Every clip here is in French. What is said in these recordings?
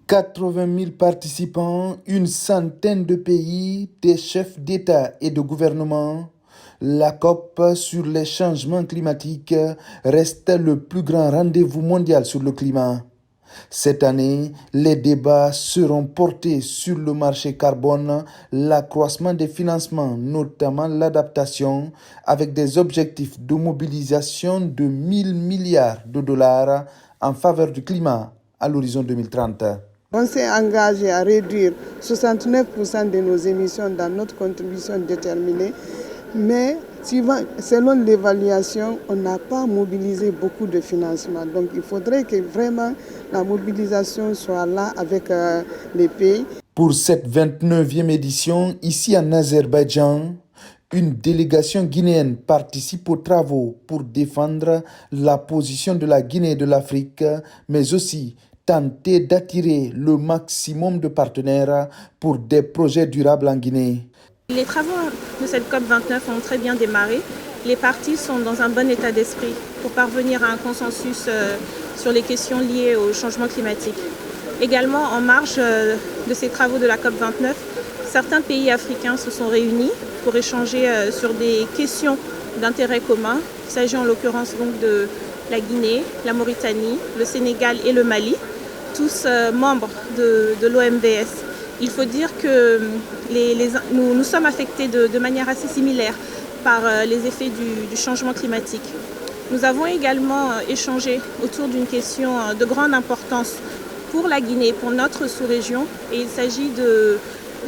80 000 participants, une centaine de pays, des chefs d'État et de gouvernement. La COP sur les changements climatiques reste le plus grand rendez-vous mondial sur le climat. Cette année, les débats seront portés sur le marché carbone, l'accroissement des financements, notamment l'adaptation, avec des objectifs de mobilisation de 1 000 milliards de dollars en faveur du climat à l'horizon 2030. On s'est engagé à réduire 69% de nos émissions dans notre contribution déterminée, mais selon l'évaluation, on n'a pas mobilisé beaucoup de financement. Donc il faudrait que vraiment la mobilisation soit là avec les pays. Pour cette 29e édition, ici en Azerbaïdjan, une délégation guinéenne participe aux travaux pour défendre la position de la Guinée et de l'Afrique, mais aussi tenter d'attirer le maximum de partenaires pour des projets durables en Guinée. Les travaux de cette COP29 ont très bien démarré. Les parties sont dans un bon état d'esprit pour parvenir à un consensus sur les questions liées au changement climatique. Également, en marge de ces travaux de la COP29, certains pays africains se sont réunis pour échanger sur des questions d'intérêt commun. Il s'agit en l'occurrence donc de la Guinée, la Mauritanie, le Sénégal et le Mali, tous membres de l'OMVS. Il faut dire que nous sommes affectés de manière assez similaire par les effets du changement climatique. Nous avons également échangé autour d'une question de grande importance pour la Guinée, pour notre sous-région, et il s'agit de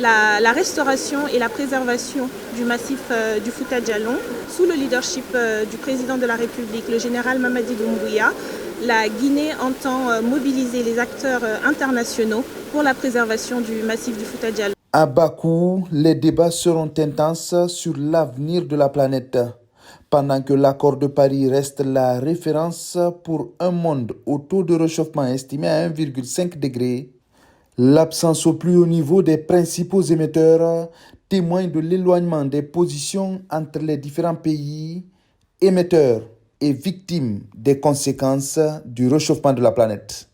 la restauration et la préservation du massif du Fouta Djallon. Sous le leadership du président de la République, le général Mamadi Doumbouya, la Guinée entend mobiliser les acteurs internationaux pour la préservation du massif du Fouta Djallon. À Bakou, les débats seront intenses sur l'avenir de la planète. Pendant que l'accord de Paris reste la référence pour un monde au taux de réchauffement estimé à 1,5 degré, l'absence au plus haut niveau des principaux émetteurs témoigne de l'éloignement des positions entre les différents pays, émetteurs et victimes des conséquences du réchauffement de la planète.